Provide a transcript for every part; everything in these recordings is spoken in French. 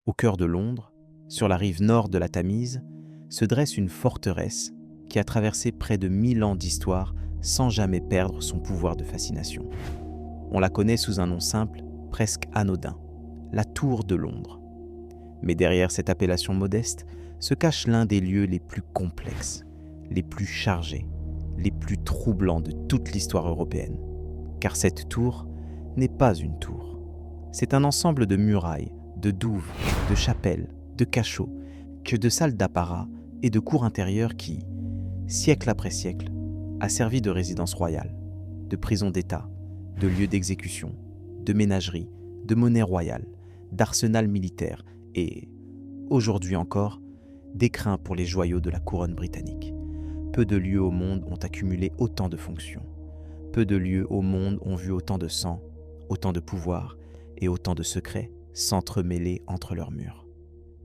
Au cœur de Londres, sur la rive nord de la Tamise, se dresse une forteresse qui a traversé près de 1000 ans d'histoire sans jamais perdre son pouvoir de fascination. On la connaît sous un nom simple, presque anodin, la Tour de Londres. Mais derrière cette appellation modeste se cache l'un des lieux les plus complexes, les plus chargés, les plus troublants de toute l'histoire européenne. Car cette tour n'est pas une tour. C'est un ensemble de murailles, de douves, de chapelles, de cachots, que de salles d'apparat et de cours intérieures qui, siècle après siècle, a servi de résidence royale, de prison d'État, de lieu d'exécution, de ménagerie, de monnaie royale, d'arsenal militaire et, aujourd'hui encore, d'écrin pour les joyaux de la couronne britannique. Peu de lieux au monde ont accumulé autant de fonctions. Peu de lieux au monde ont vu autant de sang, autant de pouvoir et autant de secrets s'entremêler entre leurs murs.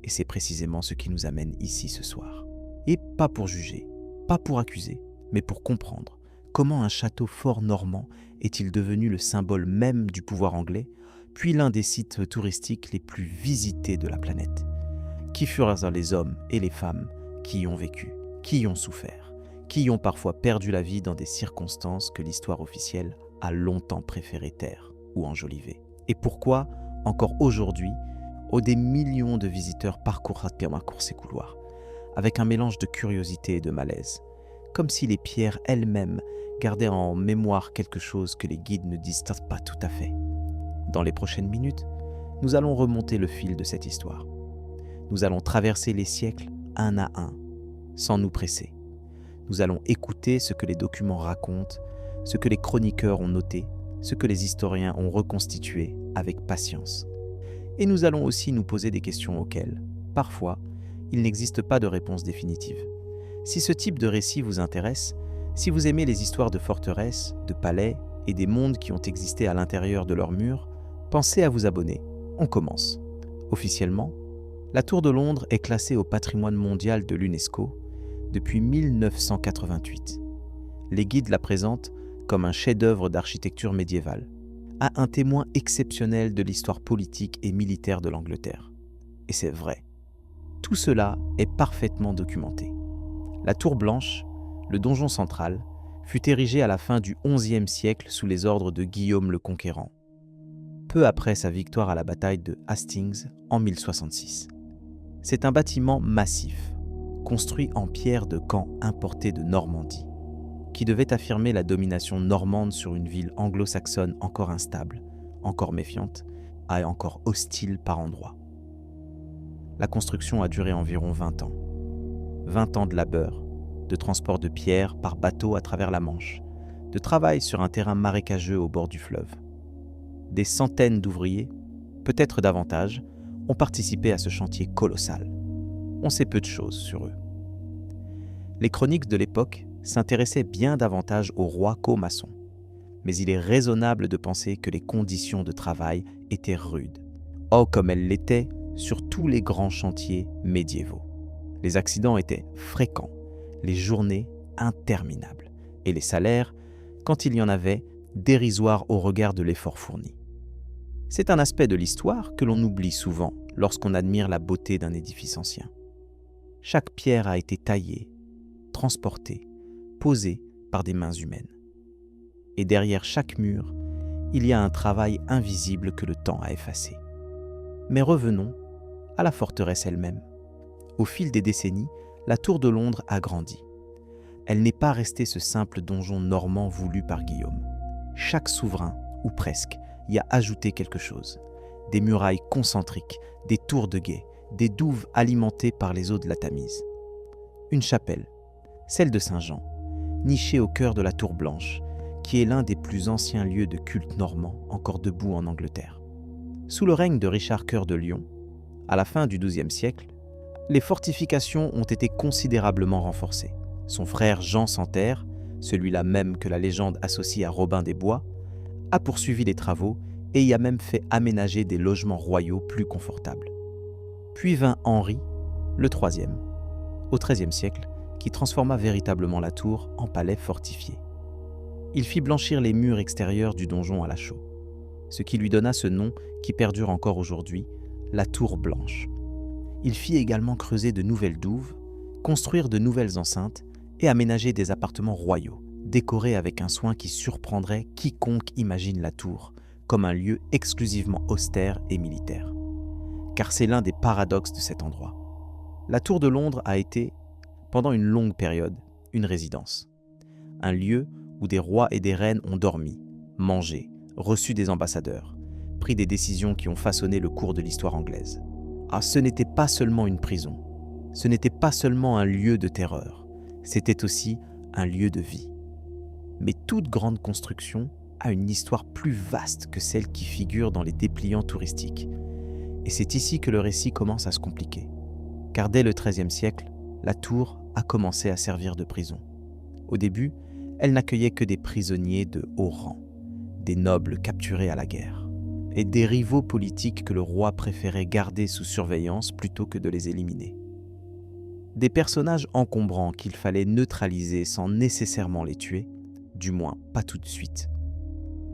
Et c'est précisément ce qui nous amène ici ce soir. Et pas pour juger, pas pour accuser, mais pour comprendre comment un château fort normand est-il devenu le symbole même du pouvoir anglais, puis l'un des sites touristiques les plus visités de la planète. Qui furent les hommes et les femmes qui y ont vécu, qui y ont souffert, qui y ont parfois perdu la vie dans des circonstances que l'histoire officielle a longtemps préféré taire ou enjoliver. Et pourquoi, encore aujourd'hui, des millions de visiteurs parcourent ces couloirs, avec un mélange de curiosité et de malaise, comme si les pierres elles-mêmes gardaient en mémoire quelque chose que les guides ne disent pas tout à fait. Dans les prochaines minutes, nous allons remonter le fil de cette histoire. Nous allons traverser les siècles un à un, sans nous presser. Nous allons écouter ce que les documents racontent, ce que les chroniqueurs ont noté, ce que les historiens ont reconstitué avec patience. Et nous allons aussi nous poser des questions auxquelles, parfois, il n'existe pas de réponse définitive. Si ce type de récit vous intéresse, si vous aimez les histoires de forteresses, de palais et des mondes qui ont existé à l'intérieur de leurs murs, pensez à vous abonner. On commence. Officiellement, la Tour de Londres est classée au patrimoine mondial de l'UNESCO depuis 1988. Les guides la présentent comme un chef-d'œuvre d'architecture médiévale, à un témoin exceptionnel de l'histoire politique et militaire de l'Angleterre. Et c'est vrai. Tout cela est parfaitement documenté. La Tour Blanche, le donjon central, fut érigée à la fin du XIe siècle sous les ordres de Guillaume le Conquérant, peu après sa victoire à la bataille de Hastings en 1066. C'est un bâtiment massif, construit en pierre de Caen importée de Normandie, qui devait affirmer la domination normande sur une ville anglo-saxonne encore instable, encore méfiante, et encore hostile par endroits. La construction a duré environ 20 ans. 20 ans de labeur, de transport de pierres par bateau à travers la Manche, de travail sur un terrain marécageux au bord du fleuve. Des centaines d'ouvriers, peut-être davantage, ont participé à ce chantier colossal. On sait peu de choses sur eux. Les chroniques de l'époque s'intéressaient bien davantage aux rois qu'aux maçons, mais il est raisonnable de penser que les conditions de travail étaient rudes. Oh, comme elles l'étaient sur tous les grands chantiers médiévaux. Les accidents étaient fréquents, les journées interminables, et les salaires, quand il y en avait, dérisoires au regard de l'effort fourni. C'est un aspect de l'histoire que l'on oublie souvent lorsqu'on admire la beauté d'un édifice ancien. Chaque pierre a été taillée, transportée, posée par des mains humaines. Et derrière chaque mur, il y a un travail invisible que le temps a effacé. Mais revenons à la forteresse elle-même. Au fil des décennies, la Tour de Londres a grandi. Elle n'est pas restée ce simple donjon normand voulu par Guillaume. Chaque souverain, ou presque, y a ajouté quelque chose. Des murailles concentriques, des tours de guet, des douves alimentées par les eaux de la Tamise. Une chapelle, celle de Saint-Jean, nichée au cœur de la Tour Blanche, qui est l'un des plus anciens lieux de culte normand encore debout en Angleterre. Sous le règne de Richard Cœur de Lion, à la fin du XIIe siècle, les fortifications ont été considérablement renforcées. Son frère Jean Santerre, celui-là même que la légende associe à Robin des Bois, a poursuivi les travaux et y a même fait aménager des logements royaux plus confortables. Puis vint Henri, le troisième, au XIIIe siècle, qui transforma véritablement la tour en palais fortifié. Il fit blanchir les murs extérieurs du donjon à la chaux, ce qui lui donna ce nom qui perdure encore aujourd'hui, la Tour Blanche, Il fit également creuser de nouvelles douves, construire de nouvelles enceintes et aménager des appartements royaux, décorés avec un soin qui surprendrait quiconque imagine la tour comme un lieu exclusivement austère et militaire. Car c'est l'un des paradoxes de cet endroit. La Tour de Londres a été, pendant une longue période, une résidence. Un lieu où des rois et des reines ont dormi, mangé, reçu des ambassadeurs, pris des décisions qui ont façonné le cours de l'histoire anglaise. Ah, ce n'était pas seulement une prison, ce n'était pas seulement un lieu de terreur, c'était aussi un lieu de vie. Mais toute grande construction a une histoire plus vaste que celle qui figure dans les dépliants touristiques. Et c'est ici que le récit commence à se compliquer. Car dès le XIIIe siècle, la tour a commencé à servir de prison. Au début, elle n'accueillait que des prisonniers de haut rang, des nobles capturés à la guerre, et des rivaux politiques que le roi préférait garder sous surveillance plutôt que de les éliminer. Des personnages encombrants qu'il fallait neutraliser sans nécessairement les tuer, du moins pas tout de suite.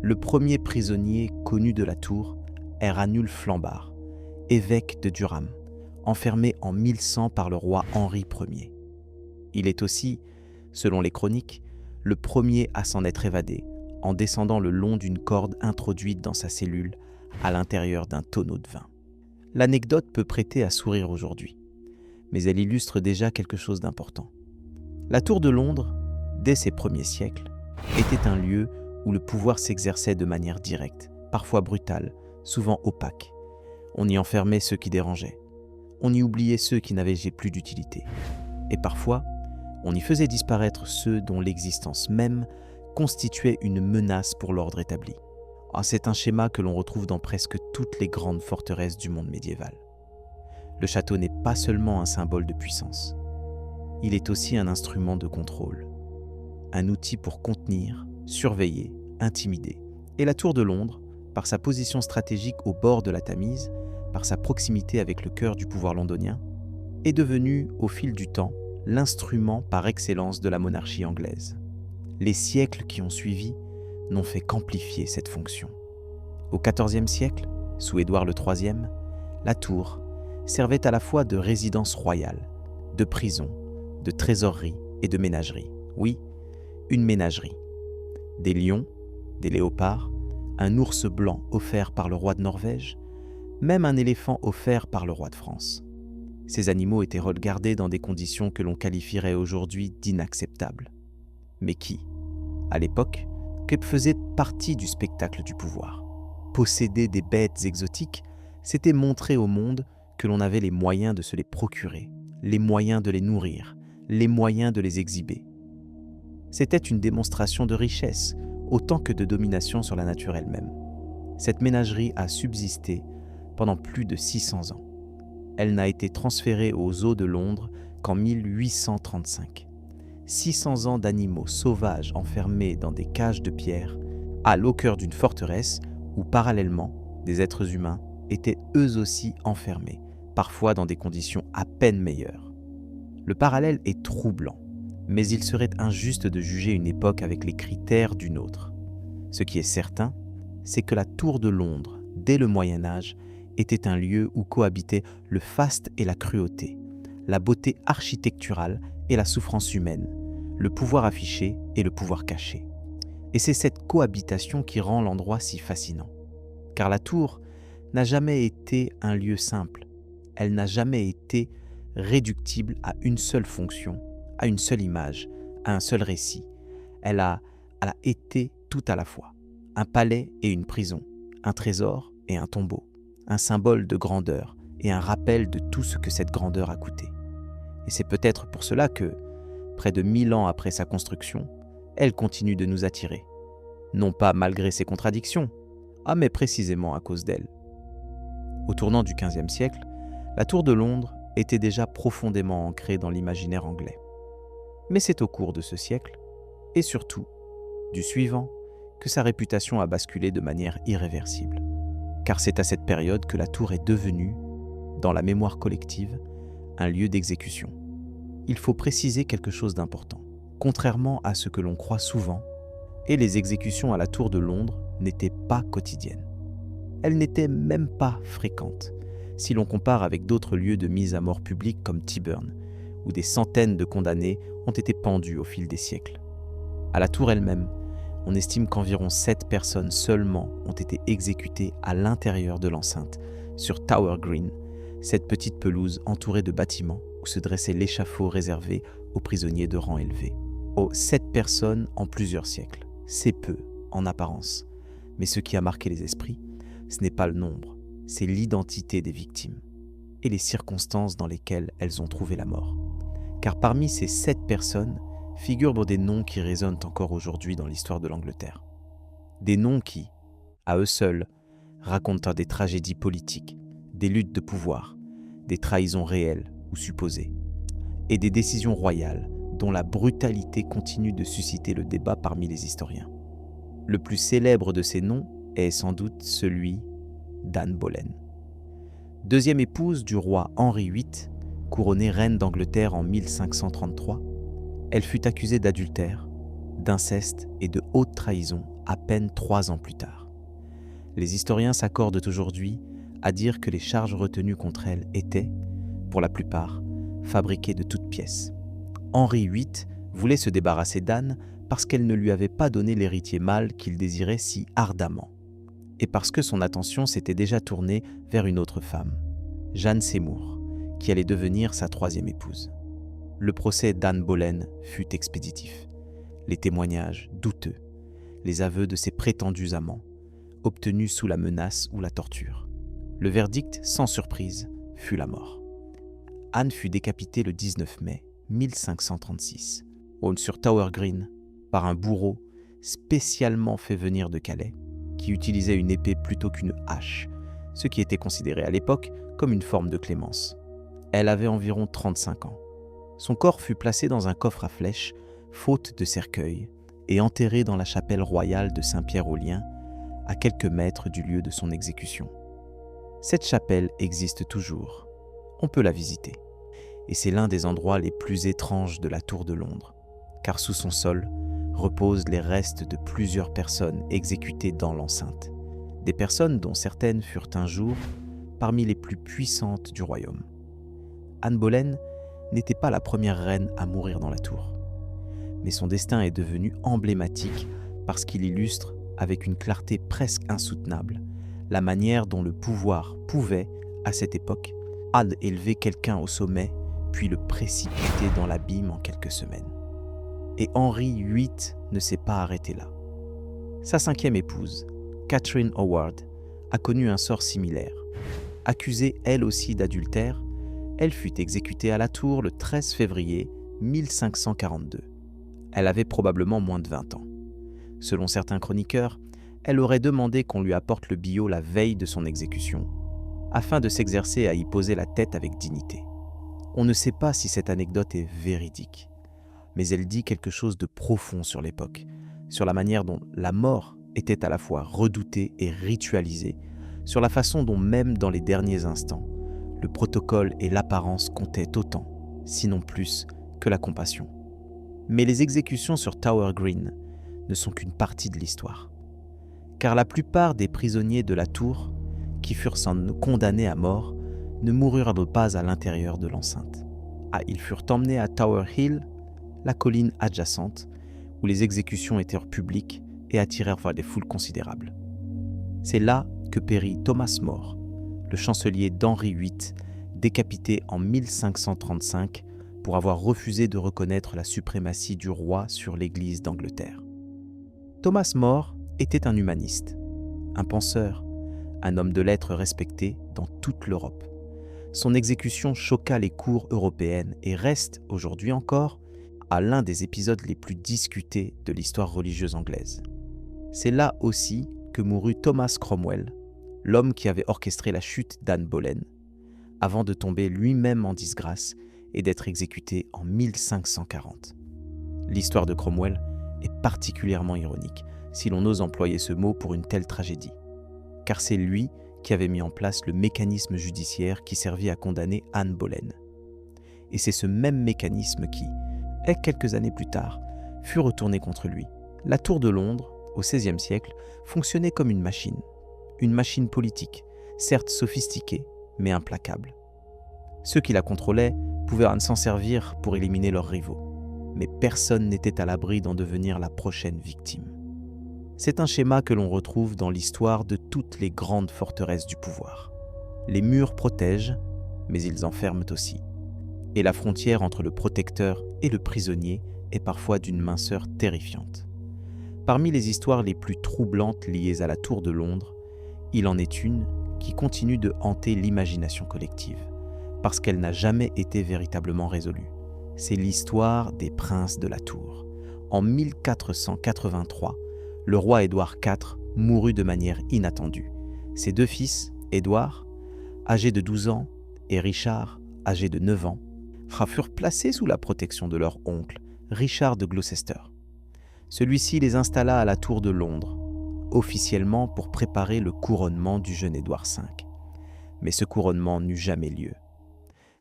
Le premier prisonnier connu de la tour est Ranulphe Flambard, évêque de Durham, enfermé en 1100 par le roi Henri Ier. Il est aussi, selon les chroniques, le premier à s'en être évadé en descendant le long d'une corde introduite dans sa cellule à l'intérieur d'un tonneau de vin. L'anecdote peut prêter à sourire aujourd'hui, mais elle illustre déjà quelque chose d'important. La Tour de Londres, dès ses premiers siècles, était un lieu où le pouvoir s'exerçait de manière directe, parfois brutale, souvent opaque. On y enfermait ceux qui dérangeaient. On y oubliait ceux qui n'avaient plus d'utilité. Et parfois, on y faisait disparaître ceux dont l'existence même constituait une menace pour l'ordre établi. C'est un schéma que l'on retrouve dans presque toutes les grandes forteresses du monde médiéval. Le château n'est pas seulement un symbole de puissance. Il est aussi un instrument de contrôle. Un outil pour contenir, surveiller, intimider. Et la Tour de Londres, par sa position stratégique au bord de la Tamise, par sa proximité avec le cœur du pouvoir londonien, est devenue, au fil du temps, l'instrument par excellence de la monarchie anglaise. Les siècles qui ont suivi n'ont fait qu'amplifier cette fonction. Au XIVe siècle, sous Édouard III, la tour servait à la fois de résidence royale, de prison, de trésorerie et de ménagerie. Oui, une ménagerie. Des lions, des léopards, un ours blanc offert par le roi de Norvège, même un éléphant offert par le roi de France. Ces animaux étaient regardés dans des conditions que l'on qualifierait aujourd'hui d'inacceptables. Mais qui, à l'époque, faisait partie du spectacle du pouvoir. Posséder des bêtes exotiques, c'était montrer au monde que l'on avait les moyens de se les procurer, les moyens de les nourrir, les moyens de les exhiber. C'était une démonstration de richesse, autant que de domination sur la nature elle-même. Cette ménagerie a subsisté pendant plus de 600 ans. Elle n'a été transférée aux eaux de Londres qu'en 1835. 600 ans d'animaux sauvages enfermés dans des cages de pierre, au cœur d'une forteresse où, parallèlement, des êtres humains étaient eux aussi enfermés, parfois dans des conditions à peine meilleures. Le parallèle est troublant, mais il serait injuste de juger une époque avec les critères d'une autre. Ce qui est certain, c'est que la Tour de Londres, dès le Moyen-Âge, était un lieu où cohabitaient le faste et la cruauté, la beauté architecturale et la souffrance humaine, le pouvoir affiché et le pouvoir caché. Et c'est cette cohabitation qui rend l'endroit si fascinant. Car la tour n'a jamais été un lieu simple. Elle n'a jamais été réductible à une seule fonction, à une seule image, à un seul récit. Elle a été tout à la fois. Un palais et une prison, un trésor et un tombeau, un symbole de grandeur et un rappel de tout ce que cette grandeur a coûté. Et c'est peut-être pour cela que, près de 1000 ans après sa construction, elle continue de nous attirer. Non pas malgré ses contradictions, mais précisément à cause d'elle. Au tournant du XVe siècle, la Tour de Londres était déjà profondément ancrée dans l'imaginaire anglais. Mais c'est au cours de ce siècle, et surtout du suivant, que sa réputation a basculé de manière irréversible. Car c'est à cette période que la tour est devenue, dans la mémoire collective, un lieu d'exécution. Il faut préciser quelque chose d'important. Contrairement à ce que l'on croit souvent, les exécutions à la Tour de Londres n'étaient pas quotidiennes. Elles n'étaient même pas fréquentes. si l'on compare avec d'autres lieux de mise à mort publique comme Tyburn, où des centaines de condamnés ont été pendus au fil des siècles. À la tour elle-même, on estime qu'environ 7 personnes seulement ont été exécutées à l'intérieur de l'enceinte, sur Tower Green, cette petite pelouse entourée de bâtiments où se dressait l'échafaud réservé aux prisonniers de rang élevé. 7 personnes en plusieurs siècles, c'est peu en apparence, mais ce qui a marqué les esprits, ce n'est pas le nombre, c'est l'identité des victimes et les circonstances dans lesquelles elles ont trouvé la mort. Car parmi ces 7 personnes figurent des noms qui résonnent encore aujourd'hui dans l'histoire de l'Angleterre. Des noms qui, à eux seuls, racontent des tragédies politiques, des luttes de pouvoir, des trahisons réelles ou supposées, et des décisions royales dont la brutalité continue de susciter le débat parmi les historiens. Le plus célèbre de ces noms est sans doute celui d'Anne Boleyn. Deuxième épouse du roi Henri VIII, couronnée reine d'Angleterre en 1533, elle fut accusée d'adultère, d'inceste et de haute trahison à peine 3 ans plus tard. Les historiens s'accordent aujourd'hui à dire que les charges retenues contre elle étaient, pour la plupart, fabriquées de toutes pièces. Henri VIII voulait se débarrasser d'Anne parce qu'elle ne lui avait pas donné l'héritier mâle qu'il désirait si ardemment, et parce que son attention s'était déjà tournée vers une autre femme, Jeanne Seymour, qui allait devenir sa 3e épouse. Le procès d'Anne Boleyn fut expéditif. Les témoignages douteux, les aveux de ses prétendus amants, obtenus sous la menace ou la torture. Le verdict, sans surprise, fut la mort. Anne fut décapitée le 19 mai 1536, sur Tower Green, par un bourreau spécialement fait venir de Calais, qui utilisait une épée plutôt qu'une hache, ce qui était considéré à l'époque comme une forme de clémence. Elle avait environ 35 ans. Son corps fut placé dans un coffre à flèches, faute de cercueil, et enterré dans la chapelle royale de Saint-Pierre-aux-Liens, à quelques mètres du lieu de son exécution. Cette chapelle existe toujours. On peut la visiter. Et c'est l'un des endroits les plus étranges de la Tour de Londres, car sous son sol reposent les restes de plusieurs personnes exécutées dans l'enceinte. Des personnes dont certaines furent un jour parmi les plus puissantes du royaume. Anne Boleyn n'était pas la première reine à mourir dans la tour, mais son destin est devenu emblématique parce qu'il illustre, avec une clarté presque insoutenable, la manière dont le pouvoir pouvait, à cette époque, élever quelqu'un au sommet, puis le précipiter dans l'abîme en quelques semaines. Et Henri VIII ne s'est pas arrêté là. Sa 5e épouse, Catherine Howard, a connu un sort similaire. Accusée elle aussi d'adultère, elle fut exécutée à la tour le 13 février 1542. Elle avait probablement moins de 20 ans. Selon certains chroniqueurs, elle aurait demandé qu'on lui apporte le billot la veille de son exécution, afin de s'exercer à y poser la tête avec dignité. On ne sait pas si cette anecdote est véridique, mais elle dit quelque chose de profond sur l'époque, sur la manière dont la mort était à la fois redoutée et ritualisée, sur la façon dont même dans les derniers instants, le protocole et l'apparence comptaient autant, sinon plus, que la compassion. Mais les exécutions sur Tower Green ne sont qu'une partie de l'histoire. Car la plupart des prisonniers de la tour, qui furent condamnés à mort, ne moururent pas à l'intérieur de l'enceinte. Ils furent emmenés à Tower Hill, la colline adjacente, où les exécutions étaient publiques et attirèrent des foules considérables. C'est là que périt Thomas More, le chancelier d'Henri VIII, décapité en 1535 pour avoir refusé de reconnaître la suprématie du roi sur l'Église d'Angleterre. Thomas More était un humaniste, un penseur, un homme de lettres respecté dans toute l'Europe. Son exécution choqua les cours européennes et reste, aujourd'hui encore, à l'un des épisodes les plus discutés de l'histoire religieuse anglaise. C'est là aussi que mourut Thomas Cromwell, l'homme qui avait orchestré la chute d'Anne Boleyn, avant de tomber lui-même en disgrâce et d'être exécuté en 1540. L'histoire de Cromwell est particulièrement ironique, si l'on ose employer ce mot pour une telle tragédie, car c'est lui qui avait mis en place le mécanisme judiciaire qui servit à condamner Anne Boleyn. Et c'est ce même mécanisme qui, quelques années plus tard, fut retourné contre lui. La Tour de Londres, au XVIe siècle, fonctionnait comme une machine politique, certes sophistiquée, mais implacable. Ceux qui la contrôlaient pouvaient s'en servir pour éliminer leurs rivaux, mais personne n'était à l'abri d'en devenir la prochaine victime. C'est un schéma que l'on retrouve dans l'histoire de toutes les grandes forteresses du pouvoir. Les murs protègent, mais ils enferment aussi. Et la frontière entre le protecteur et le prisonnier est parfois d'une minceur terrifiante. Parmi les histoires les plus troublantes liées à la Tour de Londres, il en est une qui continue de hanter l'imagination collective, parce qu'elle n'a jamais été véritablement résolue. C'est l'histoire des princes de la Tour. En 1483, le roi Édouard IV mourut de manière inattendue. Ses deux fils, Édouard, âgé de 12 ans, et Richard, âgé de 9 ans, furent placés sous la protection de leur oncle, Richard de Gloucester. Celui-ci les installa à la Tour de Londres, officiellement pour préparer le couronnement du jeune Édouard V. Mais ce couronnement n'eut jamais lieu.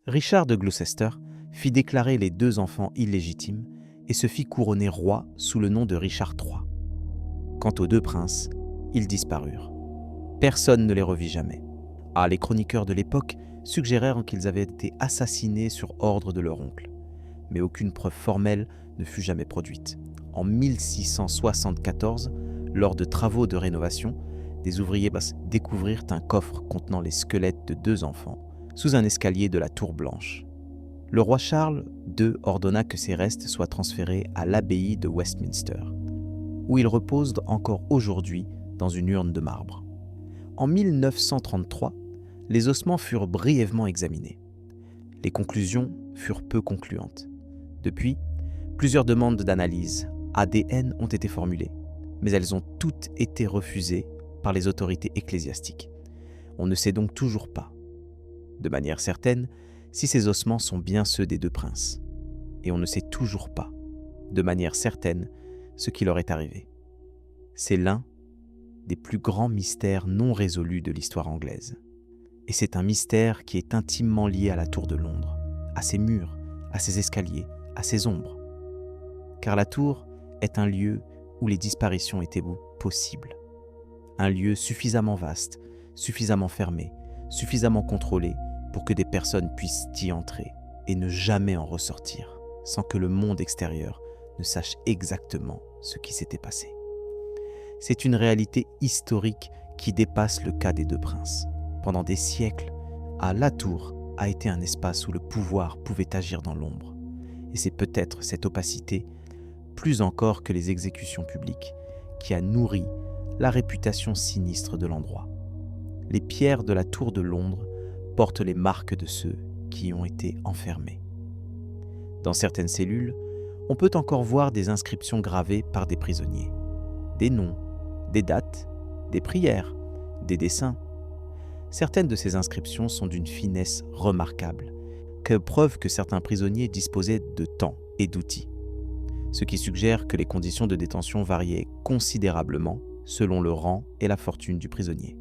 Richard de Gloucester fit déclarer les deux enfants illégitimes et se fit couronner roi sous le nom de Richard III. Quant aux deux princes, ils disparurent. Personne ne les revit jamais. Les chroniqueurs de l'époque suggérèrent qu'ils avaient été assassinés sur ordre de leur oncle. Mais aucune preuve formelle ne fut jamais produite. En 1674, lors de travaux de rénovation, des ouvriers découvrirent un coffre contenant les squelettes de deux enfants sous un escalier de la Tour Blanche. Le roi Charles II ordonna que ces restes soient transférés à l'abbaye de Westminster, où ils reposent encore aujourd'hui dans une urne de marbre. En 1933, les ossements furent brièvement examinés. Les conclusions furent peu concluantes. Depuis, plusieurs demandes d'analyse ADN ont été formulées, mais elles ont toutes été refusées par les autorités ecclésiastiques. On ne sait donc toujours pas, de manière certaine, si ces ossements sont bien ceux des deux princes. Et on ne sait toujours pas, de manière certaine, ce qui leur est arrivé. C'est l'un des plus grands mystères non résolus de l'histoire anglaise. Et c'est un mystère qui est intimement lié à la Tour de Londres, à ses murs, à ses escaliers, à ses ombres. Car la tour est un lieu où les disparitions étaient possibles. Un lieu suffisamment vaste, suffisamment fermé, suffisamment contrôlé pour que des personnes puissent y entrer et ne jamais en ressortir, sans que le monde extérieur ne sache exactement ce qui s'était passé. C'est une réalité historique qui dépasse le cas des deux princes. Pendant des siècles, la tour a été un espace où le pouvoir pouvait agir dans l'ombre. Et c'est peut-être cette opacité, plus encore que les exécutions publiques, qui a nourri la réputation sinistre de l'endroit. Les pierres de la Tour de Londres portent les marques de ceux qui y ont été enfermés. Dans certaines cellules, on peut encore voir des inscriptions gravées par des prisonniers. Des noms, des dates, des prières, des dessins. Certaines de ces inscriptions sont d'une finesse remarquable, que preuve que certains prisonniers disposaient de temps et d'outils, ce qui suggère que les conditions de détention variaient considérablement selon le rang et la fortune du prisonnier.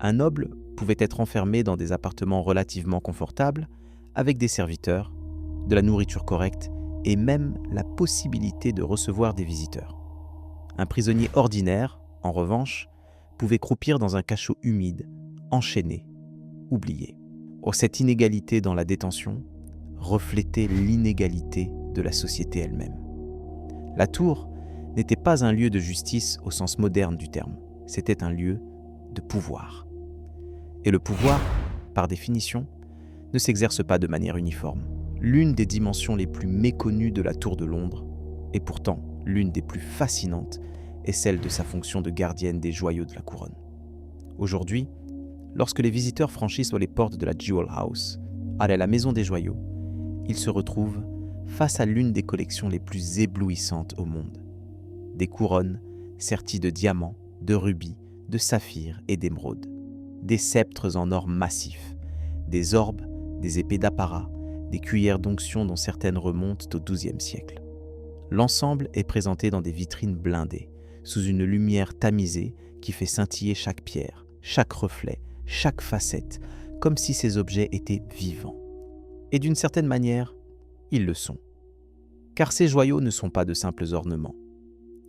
Un noble pouvait être enfermé dans des appartements relativement confortables, avec des serviteurs, de la nourriture correcte et même la possibilité de recevoir des visiteurs. Un prisonnier ordinaire, en revanche, pouvait croupir dans un cachot humide, enchaîné, oublié. Cette inégalité dans la détention reflétait l'inégalité de la société elle-même. La tour n'était pas un lieu de justice au sens moderne du terme, c'était un lieu de pouvoir. Et le pouvoir, par définition, ne s'exerce pas de manière uniforme. L'une des dimensions les plus méconnues de la Tour de Londres, et pourtant l'une des plus fascinantes, est celle de sa fonction de gardienne des joyaux de la couronne. Aujourd'hui, lorsque les visiteurs franchissent les portes de la Jewel House, à la maison des joyaux, ils se retrouvent face à l'une des collections les plus éblouissantes au monde. Des couronnes serties de diamants, de rubis, de saphirs et d'émeraudes. Des sceptres en or massif, des orbes, des épées d'apparat, des cuillères d'onction dont certaines remontent au XIIe siècle. L'ensemble est présenté dans des vitrines blindées, sous une lumière tamisée qui fait scintiller chaque pierre, chaque reflet, chaque facette, comme si ces objets étaient vivants. Et d'une certaine manière, ils le sont. Car ces joyaux ne sont pas de simples ornements.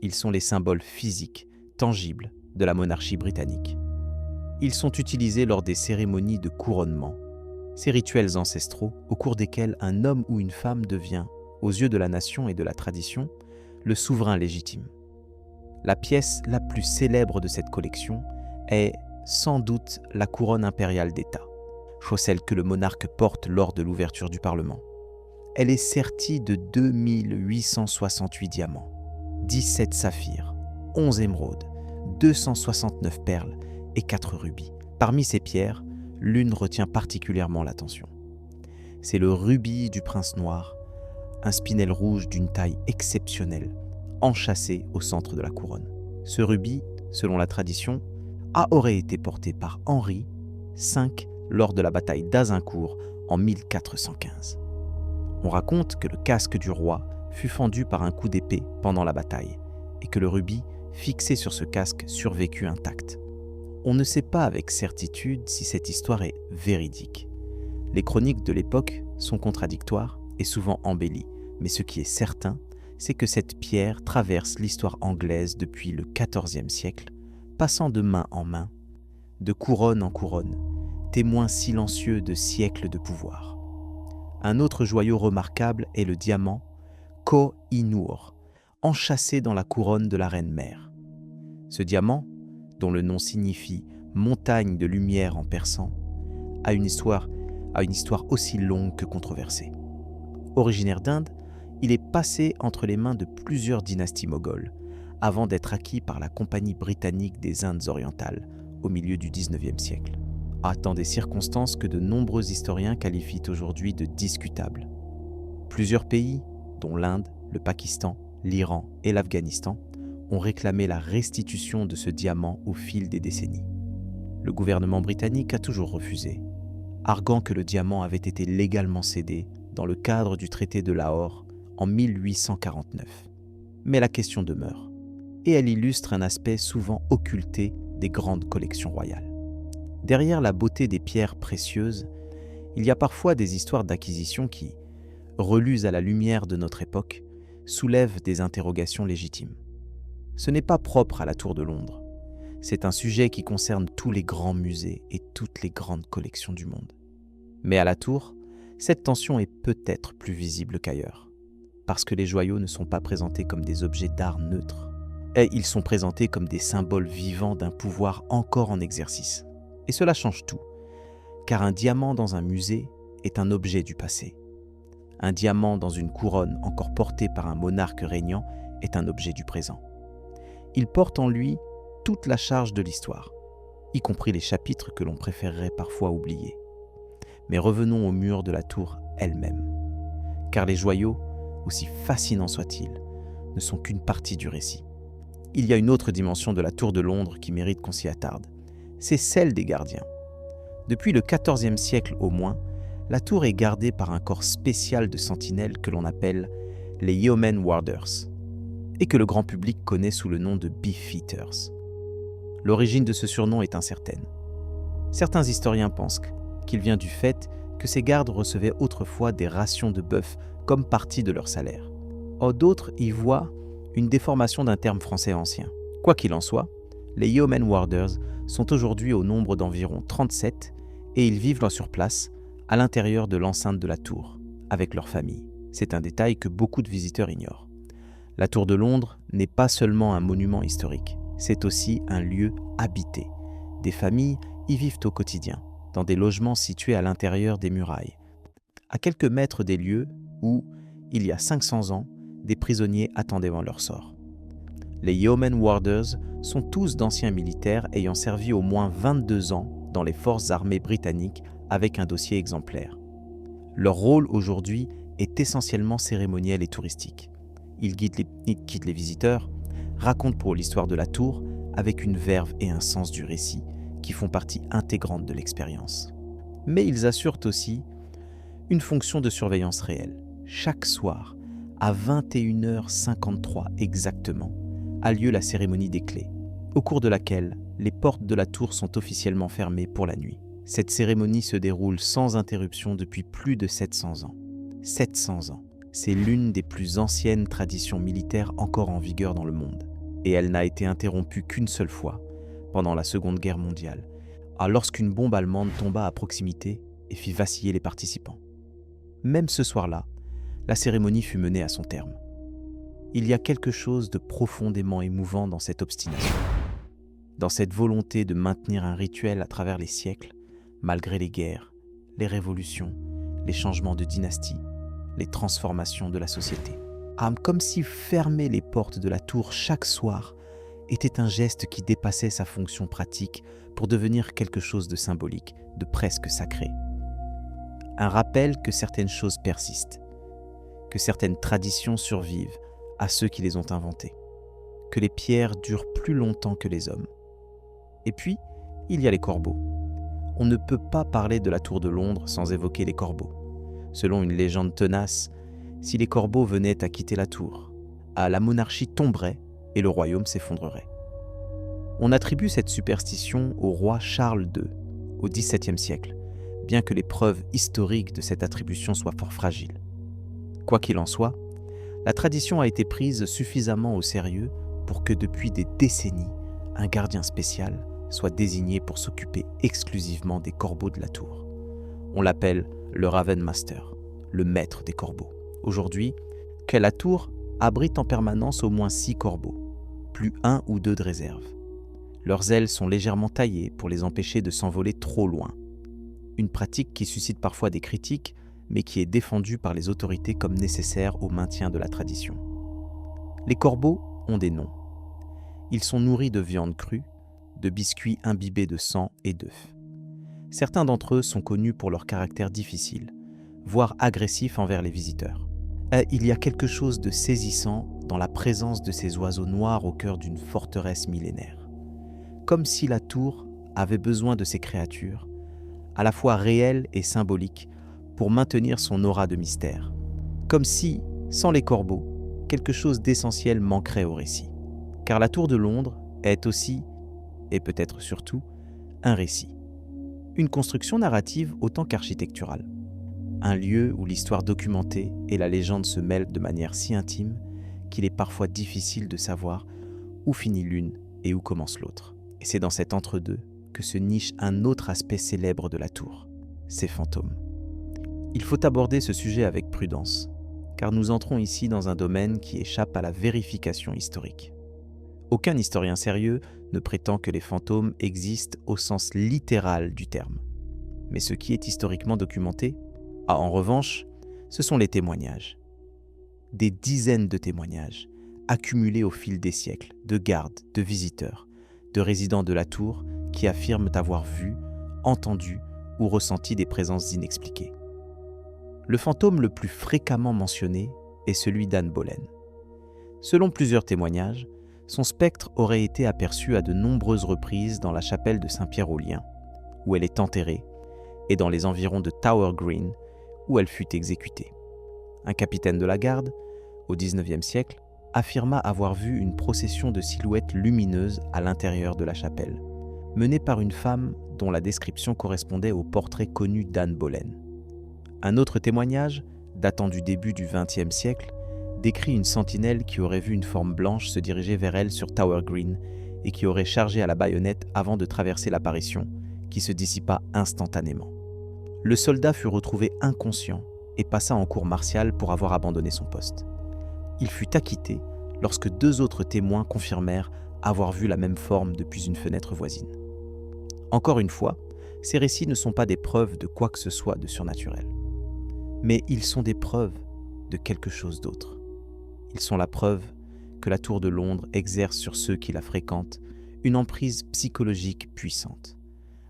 Ils sont les symboles physiques, tangibles, de la monarchie britannique. Ils sont utilisés lors des cérémonies de couronnement, ces rituels ancestraux au cours desquels un homme ou une femme devient, aux yeux de la nation et de la tradition, le souverain légitime. La pièce la plus célèbre de cette collection est sans doute la couronne impériale d'État, celle que le monarque porte lors de l'ouverture du Parlement. Elle est sertie de 2868 diamants, 17 saphirs, 11 émeraudes, 269 perles et 4 rubis. Parmi ces pierres, l'une retient particulièrement l'attention. C'est le rubis du prince noir, un spinel rouge d'une taille exceptionnelle, enchâssé au centre de la couronne. Ce rubis, selon la tradition, aurait été porté par Henri V lors de la bataille d'Azincourt en 1415. On raconte que le casque du roi fut fendu par un coup d'épée pendant la bataille et que le rubis fixé sur ce casque survécut intact. On ne sait pas avec certitude si cette histoire est véridique. Les chroniques de l'époque sont contradictoires et souvent embellies, mais ce qui est certain, c'est que cette pierre traverse l'histoire anglaise depuis le XIVe siècle, passant de main en main, de couronne en couronne, témoin silencieux de siècles de pouvoir. Un autre joyau remarquable est le diamant Koh-i-Noor, enchâssé dans la couronne de la reine-mère. Ce diamant, dont le nom signifie « montagne de lumière » en persan, a une histoire aussi longue que controversée. Originaire d'Inde, il est passé entre les mains de plusieurs dynasties mogholes, avant d'être acquis par la Compagnie britannique des Indes orientales, au milieu du XIXe siècle. Dans des circonstances que de nombreux historiens qualifient aujourd'hui de discutables. Plusieurs pays, dont l'Inde, le Pakistan, l'Iran et l'Afghanistan, ont réclamé la restitution de ce diamant au fil des décennies. Le gouvernement britannique a toujours refusé, arguant que le diamant avait été légalement cédé dans le cadre du traité de Lahore en 1849. Mais la question demeure, et elle illustre un aspect souvent occulté des grandes collections royales. Derrière la beauté des pierres précieuses, il y a parfois des histoires d'acquisition qui, relues à la lumière de notre époque, soulèvent des interrogations légitimes. Ce n'est pas propre à la Tour de Londres. C'est un sujet qui concerne tous les grands musées et toutes les grandes collections du monde. Mais à la Tour, cette tension est peut-être plus visible qu'ailleurs, parce que les joyaux ne sont pas présentés comme des objets d'art neutres, et ils sont présentés comme des symboles vivants d'un pouvoir encore en exercice. Et cela change tout, car un diamant dans un musée est un objet du passé. Un diamant dans une couronne encore portée par un monarque régnant est un objet du présent. Il porte en lui toute la charge de l'histoire, y compris les chapitres que l'on préférerait parfois oublier. Mais revenons aux murs de la tour elle-même, car les joyaux, aussi fascinants soient-ils, ne sont qu'une partie du récit. Il y a une autre dimension de la Tour de Londres qui mérite qu'on s'y attarde. C'est celle des gardiens. Depuis le XIVe siècle au moins, la tour est gardée par un corps spécial de sentinelles que l'on appelle les Yeomen Warders, et que le grand public connaît sous le nom de Beefeaters. L'origine de ce surnom est incertaine. Certains historiens pensent qu'il vient du fait que ces gardes recevaient autrefois des rations de bœuf comme partie de leur salaire. Or d'autres y voient une déformation d'un terme français ancien. Quoi qu'il en soit, les Yeomen Warders sont aujourd'hui au nombre d'environ 37 et ils vivent sur place, à l'intérieur de l'enceinte de la tour, avec leur famille. C'est un détail que beaucoup de visiteurs ignorent. La Tour de Londres n'est pas seulement un monument historique, c'est aussi un lieu habité. Des familles y vivent au quotidien, dans des logements situés à l'intérieur des murailles, à quelques mètres des lieux où, il y a 500 ans, des prisonniers attendaient leur sort. Les Yeomen Warders sont tous d'anciens militaires ayant servi au moins 22 ans dans les forces armées britanniques avec un dossier exemplaire. Leur rôle aujourd'hui est essentiellement cérémoniel et touristique. Ils quittent les visiteurs, racontent pour l'histoire de la tour avec une verve et un sens du récit qui font partie intégrante de l'expérience. Mais ils assurent aussi une fonction de surveillance réelle. Chaque soir, à 21h53 exactement, a lieu la cérémonie des clés, au cours de laquelle les portes de la tour sont officiellement fermées pour la nuit. Cette cérémonie se déroule sans interruption depuis plus de 700 ans. 700 ans, c'est l'une des plus anciennes traditions militaires encore en vigueur dans le monde. Et elle n'a été interrompue qu'une seule fois, pendant la Seconde Guerre mondiale, lorsqu'une bombe allemande tomba à proximité et fit vaciller les participants. Même ce soir-là, la cérémonie fut menée à son terme. Il y a quelque chose de profondément émouvant dans cette obstination, dans cette volonté de maintenir un rituel à travers les siècles, malgré les guerres, les révolutions, les changements de dynastie, les transformations de la société. Comme si fermer les portes de la tour chaque soir était un geste qui dépassait sa fonction pratique pour devenir quelque chose de symbolique, de presque sacré. Un rappel que certaines choses persistent, que certaines traditions survivent à ceux qui les ont inventées, que les pierres durent plus longtemps que les hommes. Et puis, il y a les corbeaux. On ne peut pas parler de la tour de Londres sans évoquer les corbeaux. Selon une légende tenace, si les corbeaux venaient à quitter la tour, la monarchie tomberait et le royaume s'effondrerait. On attribue cette superstition au roi Charles II, au XVIIe siècle, bien que les preuves historiques de cette attribution soient fort fragiles. Quoi qu'il en soit, la tradition a été prise suffisamment au sérieux pour que depuis des décennies, un gardien spécial soit désigné pour s'occuper exclusivement des corbeaux de la tour. On l'appelle le Raven Master, le maître des corbeaux. Aujourd'hui, la tour abrite en permanence au moins 6 corbeaux, plus 1 ou 2 de réserve. Leurs ailes sont légèrement taillées pour les empêcher de s'envoler trop loin. Une pratique qui suscite parfois des critiques, mais qui est défendue par les autorités comme nécessaire au maintien de la tradition. Les corbeaux ont des noms. Ils sont nourris de viande crue, de biscuits imbibés de sang et d'œufs. Certains d'entre eux sont connus pour leur caractère difficile, voire agressif envers les visiteurs. Il y a quelque chose de saisissant dans la présence de ces oiseaux noirs au cœur d'une forteresse millénaire. Comme si la tour avait besoin de ces créatures, à la fois réelles et symboliques, pour maintenir son aura de mystère. Comme si, sans les corbeaux, quelque chose d'essentiel manquerait au récit. Car la tour de Londres est aussi, et peut-être surtout, un récit. Une construction narrative autant qu'architecturale. Un lieu où l'histoire documentée et la légende se mêlent de manière si intime qu'il est parfois difficile de savoir où finit l'une et où commence l'autre. Et c'est dans cet entre-deux que se niche un autre aspect célèbre de la tour, ses fantômes. Il faut aborder ce sujet avec prudence, car nous entrons ici dans un domaine qui échappe à la vérification historique. Aucun historien sérieux ne prétend que les fantômes existent au sens littéral du terme. Mais ce qui est historiquement documenté, en revanche, ce sont les témoignages. Des dizaines de témoignages, accumulés au fil des siècles, de gardes, de visiteurs, de résidents de la tour qui affirment avoir vu, entendu ou ressenti des présences inexpliquées. Le fantôme le plus fréquemment mentionné est celui d'Anne Boleyn. Selon plusieurs témoignages, son spectre aurait été aperçu à de nombreuses reprises dans la chapelle de Saint-Pierre-aux-Liens, où elle est enterrée, et dans les environs de Tower Green, où elle fut exécutée. Un capitaine de la garde, au XIXe siècle, affirma avoir vu une procession de silhouettes lumineuses à l'intérieur de la chapelle, menée par une femme dont la description correspondait au portrait connu d'Anne Boleyn. Un autre témoignage, datant du début du XXe siècle, décrit une sentinelle qui aurait vu une forme blanche se diriger vers elle sur Tower Green et qui aurait chargé à la baïonnette avant de traverser l'apparition, qui se dissipa instantanément. Le soldat fut retrouvé inconscient et passa en cour martiale pour avoir abandonné son poste. Il fut acquitté lorsque 2 autres témoins confirmèrent avoir vu la même forme depuis une fenêtre voisine. Encore une fois, ces récits ne sont pas des preuves de quoi que ce soit de surnaturel. Mais ils sont des preuves de quelque chose d'autre. Ils sont la preuve que la tour de Londres exerce sur ceux qui la fréquentent une emprise psychologique puissante.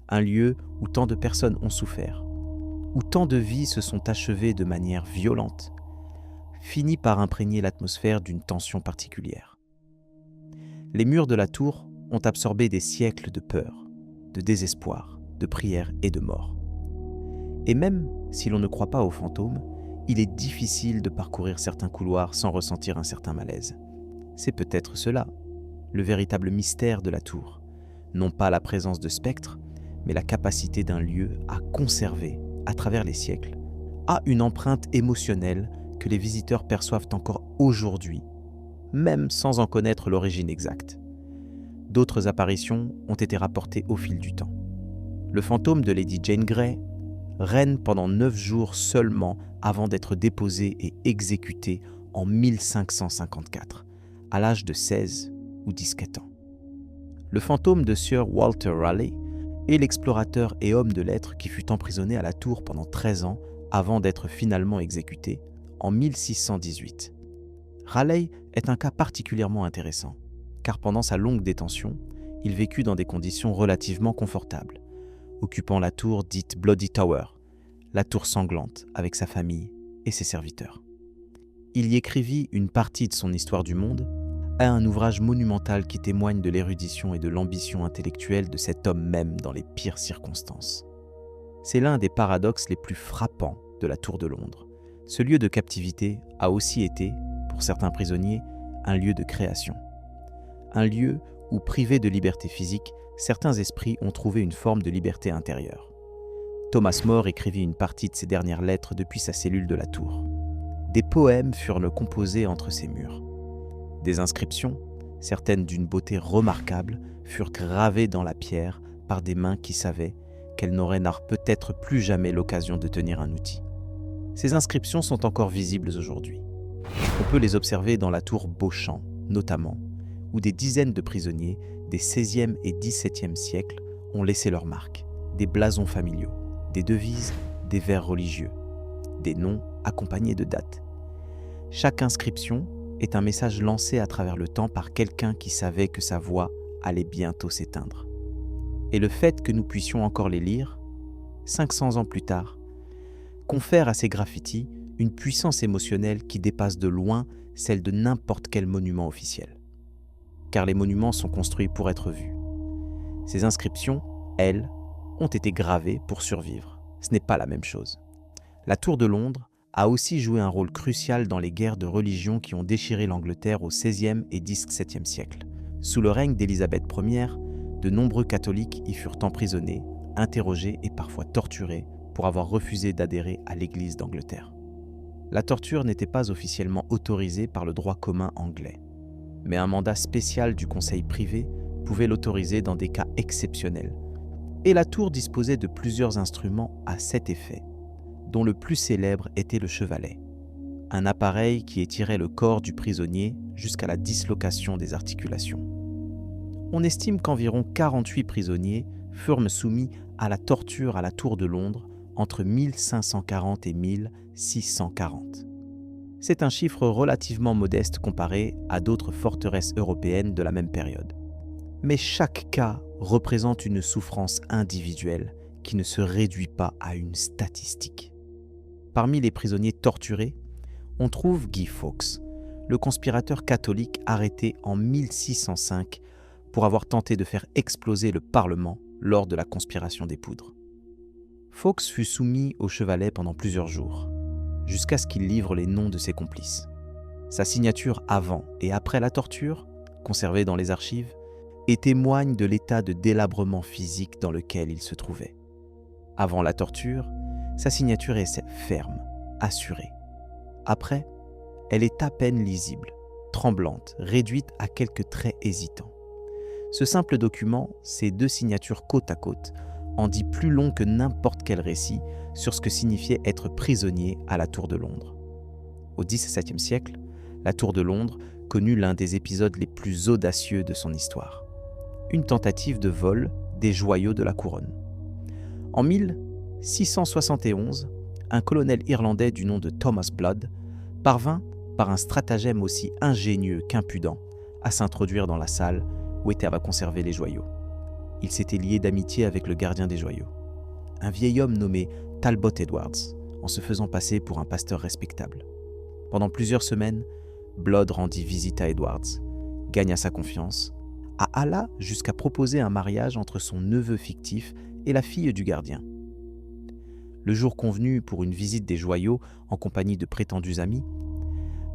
Un lieu où tant de personnes ont souffert, où tant de vies se sont achevées de manière violente, finit par imprégner l'atmosphère d'une tension particulière. Les murs de la tour ont absorbé des siècles de peur, de désespoir, de prière et de mort. Et même si l'on ne croit pas aux fantômes, il est difficile de parcourir certains couloirs sans ressentir un certain malaise. C'est peut-être cela, le véritable mystère de la tour. Non pas la présence de spectres, mais la capacité d'un lieu à conserver, à travers les siècles, une empreinte émotionnelle que les visiteurs perçoivent encore aujourd'hui, même sans en connaître l'origine exacte. D'autres apparitions ont été rapportées au fil du temps. Le fantôme de Lady Jane Grey règne pendant 9 jours seulement avant d'être déposé et exécuté en 1554, à l'âge de 16 ou 17 ans. Le fantôme de Sir Walter Raleigh est l'explorateur et homme de lettres qui fut emprisonné à la tour pendant 13 ans avant d'être finalement exécuté en 1618. Raleigh est un cas particulièrement intéressant, car pendant sa longue détention, il vécut dans des conditions relativement confortables, occupant la tour dite Bloody Tower, la tour sanglante, avec sa famille et ses serviteurs. Il y écrivit une partie de son histoire du monde à un ouvrage monumental qui témoigne de l'érudition et de l'ambition intellectuelle de cet homme même dans les pires circonstances. C'est l'un des paradoxes les plus frappants de la Tour de Londres. Ce lieu de captivité a aussi été, pour certains prisonniers, un lieu de création. Un lieu où, privés de liberté physique, certains esprits ont trouvé une forme de liberté intérieure. Thomas More écrivit une partie de ses dernières lettres depuis sa cellule de la tour. Des poèmes furent composés entre ces murs. Des inscriptions, certaines d'une beauté remarquable, furent gravées dans la pierre par des mains qui savaient qu'elles n'auraient peut-être plus jamais l'occasion de tenir un outil. Ces inscriptions sont encore visibles aujourd'hui. On peut les observer dans la tour Beauchamp, notamment, où des dizaines de prisonniers des XVIe et XVIIe siècles ont laissé leurs marques, des blasons familiaux, des devises, des vers religieux, des noms accompagnés de dates. Chaque inscription est un message lancé à travers le temps par quelqu'un qui savait que sa voix allait bientôt s'éteindre. Et le fait que nous puissions encore les lire, 500 ans plus tard, confère à ces graffitis une puissance émotionnelle qui dépasse de loin celle de n'importe quel monument officiel. Car les monuments sont construits pour être vus. Ces inscriptions, elles, ont été gravées pour survivre. Ce n'est pas la même chose. La Tour de Londres a aussi joué un rôle crucial dans les guerres de religion qui ont déchiré l'Angleterre au XVIe et XVIIe siècle. Sous le règne d'Élisabeth Ier, de nombreux catholiques y furent emprisonnés, interrogés et parfois torturés pour avoir refusé d'adhérer à l'Église d'Angleterre. La torture n'était pas officiellement autorisée par le droit commun anglais, mais un mandat spécial du conseil privé pouvait l'autoriser dans des cas exceptionnels. Et la tour disposait de plusieurs instruments à cet effet, dont le plus célèbre était le chevalet, un appareil qui étirait le corps du prisonnier jusqu'à la dislocation des articulations. On estime qu'environ 48 prisonniers furent soumis à la torture à la Tour de Londres entre 1540 et 1640. C'est un chiffre relativement modeste comparé à d'autres forteresses européennes de la même période. Mais chaque cas représente une souffrance individuelle qui ne se réduit pas à une statistique. Parmi les prisonniers torturés, on trouve Guy Fawkes, le conspirateur catholique arrêté en 1605 pour avoir tenté de faire exploser le Parlement lors de la conspiration des poudres. Fawkes fut soumis au chevalet pendant plusieurs jours, jusqu'à ce qu'il livre les noms de ses complices. Sa signature avant et après la torture, conservée dans les archives, et témoigne de l'état de délabrement physique dans lequel il se trouvait. Avant la torture, sa signature est ferme, assurée. Après, elle est à peine lisible, tremblante, réduite à quelques traits hésitants. Ce simple document, ces deux signatures côte à côte, en dit plus long que n'importe quel récit sur ce que signifiait être prisonnier à la Tour de Londres. Au XVIIe siècle, la Tour de Londres connut l'un des épisodes les plus audacieux de son histoire. Une tentative de vol des joyaux de la couronne. En 1671, un colonel irlandais du nom de Thomas Blood parvint, par un stratagème aussi ingénieux qu'impudent, à s'introduire dans la salle où étaient conservés les joyaux. Il s'était lié d'amitié avec le gardien des joyaux, un vieil homme nommé Talbot Edwards, en se faisant passer pour un pasteur respectable. Pendant plusieurs semaines, Blood rendit visite à Edwards, gagna sa confiance, alla jusqu'à proposer un mariage entre son neveu fictif et la fille du gardien. Le jour convenu pour une visite des joyaux en compagnie de prétendus amis,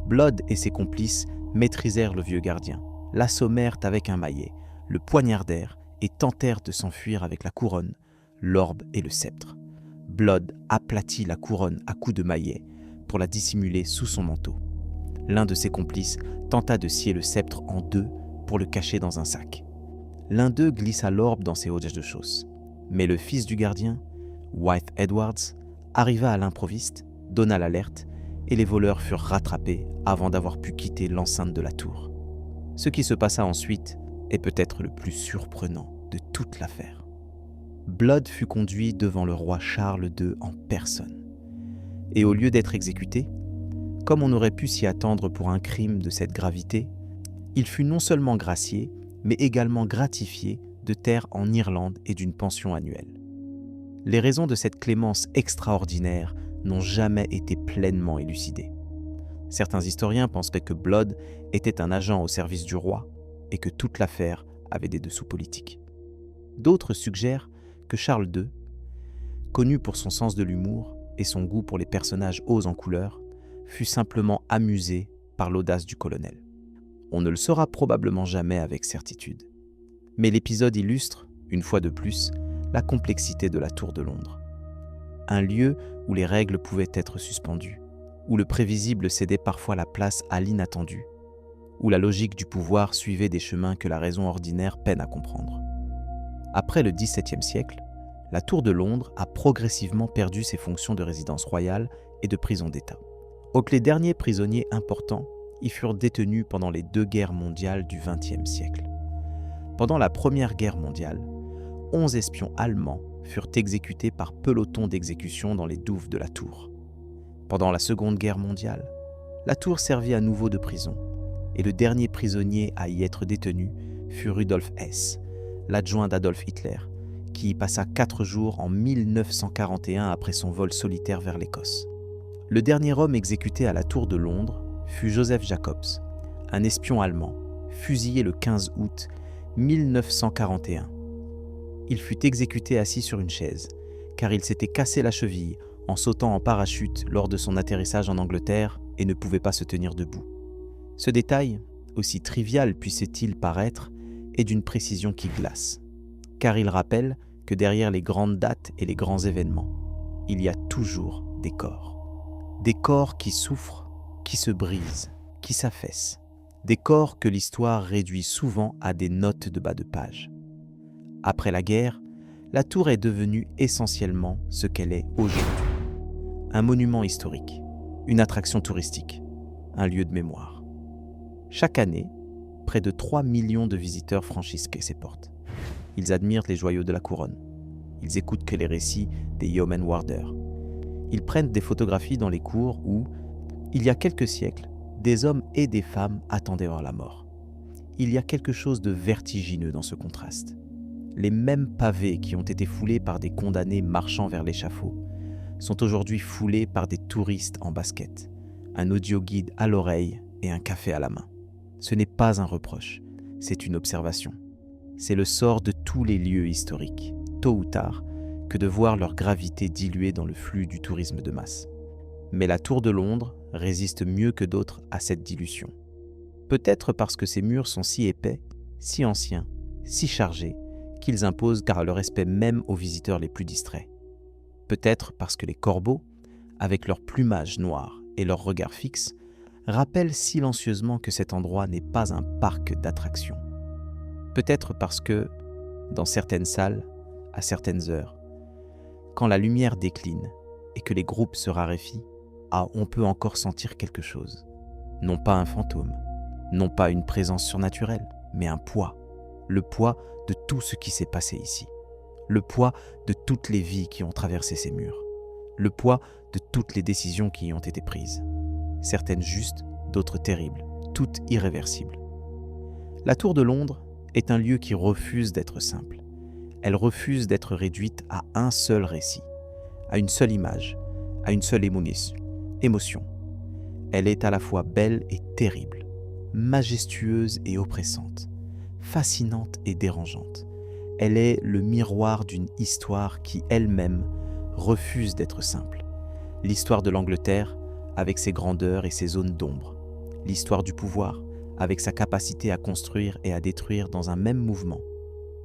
Blood et ses complices maîtrisèrent le vieux gardien, l'assommèrent avec un maillet, le poignardèrent et tentèrent de s'enfuir avec la couronne, l'orbe et le sceptre. Blood aplatit la couronne à coups de maillet pour la dissimuler sous son manteau. L'un de ses complices tenta de scier le sceptre en deux pour le cacher dans un sac. L'un d'eux glissa l'orbe dans ses hautes de chausses. Mais le fils du gardien, Wythe Edwards, arriva à l'improviste, donna l'alerte et les voleurs furent rattrapés avant d'avoir pu quitter l'enceinte de la tour. Ce qui se passa ensuite est peut-être le plus surprenant de toute l'affaire. Blood fut conduit devant le roi Charles II en personne. Et au lieu d'être exécuté, comme on aurait pu s'y attendre pour un crime de cette gravité, il fut non seulement gracié, mais également gratifié de terres en Irlande et d'une pension annuelle. Les raisons de cette clémence extraordinaire n'ont jamais été pleinement élucidées. Certains historiens penseraient que Blood était un agent au service du roi et que toute l'affaire avait des dessous politiques. D'autres suggèrent que Charles II, connu pour son sens de l'humour et son goût pour les personnages hauts en couleur, fut simplement amusé par l'audace du colonel. On ne le saura probablement jamais avec certitude. Mais l'épisode illustre, une fois de plus, la complexité de la Tour de Londres. Un lieu où les règles pouvaient être suspendues, où le prévisible cédait parfois la place à l'inattendu, où la logique du pouvoir suivait des chemins que la raison ordinaire peine à comprendre. Après le XVIIe siècle, la Tour de Londres a progressivement perdu ses fonctions de résidence royale et de prison d'État. Les derniers prisonniers importants y furent détenus pendant les 2 guerres mondiales du XXe siècle. Pendant la Première Guerre mondiale, 11 espions allemands furent exécutés par peloton d'exécution dans les douves de la tour. Pendant la Seconde Guerre mondiale, la tour servit à nouveau de prison, et le dernier prisonnier à y être détenu fut Rudolf Hess, l'adjoint d'Adolf Hitler, qui y passa 4 jours en 1941 après son vol solitaire vers l'Écosse. Le dernier homme exécuté à la Tour de Londres fut Joseph Jacobs, un espion allemand, fusillé le 15 août 1941. Il fut exécuté assis sur une chaise, car il s'était cassé la cheville en sautant en parachute lors de son atterrissage en Angleterre et ne pouvait pas se tenir debout. Ce détail, aussi trivial puisse-t-il paraître, est d'une précision qui glace, car il rappelle que derrière les grandes dates et les grands événements, il y a toujours des corps. Des corps qui souffrent, qui se brisent, qui s'affaissent. Des corps que l'histoire réduit souvent à des notes de bas de page. Après la guerre, la tour est devenue essentiellement ce qu'elle est aujourd'hui. Un monument historique, une attraction touristique, un lieu de mémoire. Chaque année, près de 3 millions de visiteurs franchissent ses portes. Ils admirent les joyaux de la couronne. Ils écoutent que les récits des yeomen warders. Ils prennent des photographies dans les cours où, il y a quelques siècles, des hommes et des femmes attendaient voir la mort. Il y a quelque chose de vertigineux dans ce contraste. Les mêmes pavés qui ont été foulés par des condamnés marchant vers l'échafaud sont aujourd'hui foulés par des touristes en basket, un audio-guide à l'oreille et un café à la main. Ce n'est pas un reproche, c'est une observation. C'est le sort de tous les lieux historiques, tôt ou tard, que de voir leur gravité diluée dans le flux du tourisme de masse. Mais la Tour de Londres résiste mieux que d'autres à cette dilution. Peut-être parce que ses murs sont si épais, si anciens, si chargés, qu'ils imposent car le respect même aux visiteurs les plus distraits. Peut-être parce que les corbeaux, avec leur plumage noir et leur regard fixe, rappellent silencieusement que cet endroit n'est pas un parc d'attractions. Peut-être parce que, dans certaines salles, à certaines heures, quand la lumière décline et que les groupes se raréfient, on peut encore sentir quelque chose. Non pas un fantôme, non pas une présence surnaturelle, mais un poids. Le poids de tout ce qui s'est passé ici. Le poids de toutes les vies qui ont traversé ces murs. Le poids de toutes les décisions qui y ont été prises. Certaines justes, d'autres terribles, toutes irréversibles. La Tour de Londres est un lieu qui refuse d'être simple. Elle refuse d'être réduite à un seul récit, à une seule image, à une seule émotion. Elle est à la fois belle et terrible, majestueuse et oppressante, fascinante et dérangeante. Elle est le miroir d'une histoire qui elle-même refuse d'être simple. L'histoire de l'Angleterre avec ses grandeurs et ses zones d'ombre. L'histoire du pouvoir avec sa capacité à construire et à détruire dans un même mouvement.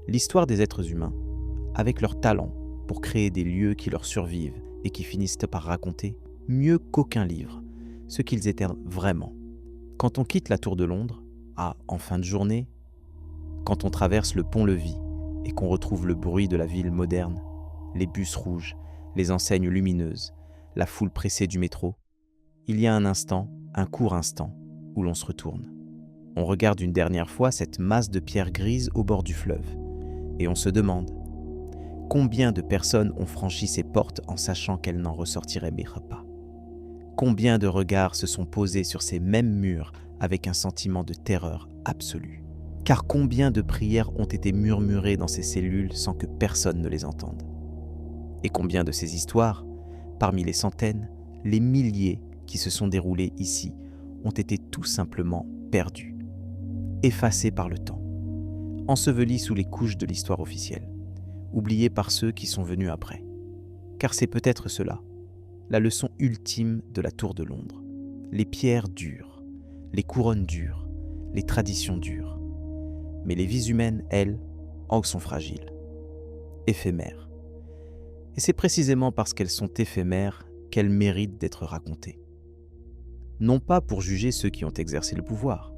L'histoire des êtres humains avec leur talent pour créer des lieux qui leur survivent et qui finissent par raconter, mieux qu'aucun livre, ce qu'ils étaient vraiment. Quand on quitte la Tour de Londres, en fin de journée, quand on traverse le pont-levis et qu'on retrouve le bruit de la ville moderne, les bus rouges, les enseignes lumineuses, la foule pressée du métro, il y a un instant, un court instant, où l'on se retourne. On regarde une dernière fois cette masse de pierres grises au bord du fleuve, et on se demande combien de personnes ont franchi ces portes en sachant qu'elles n'en ressortiraient pas. Combien de regards se sont posés sur ces mêmes murs avec un sentiment de terreur absolue. Car combien de prières ont été murmurées dans ces cellules sans que personne ne les entende. Et combien de ces histoires, parmi les centaines, les milliers qui se sont déroulées ici, ont été tout simplement perdues, effacées par le temps, ensevelies sous les couches de l'histoire officielle, oubliées par ceux qui sont venus après. Car c'est peut-être cela, la leçon ultime de la Tour de Londres. Les pierres dures, les couronnes dures, les traditions dures. Mais les vies humaines, elles, sont fragiles, éphémères. Et c'est précisément parce qu'elles sont éphémères qu'elles méritent d'être racontées. Non pas pour juger ceux qui ont exercé le pouvoir,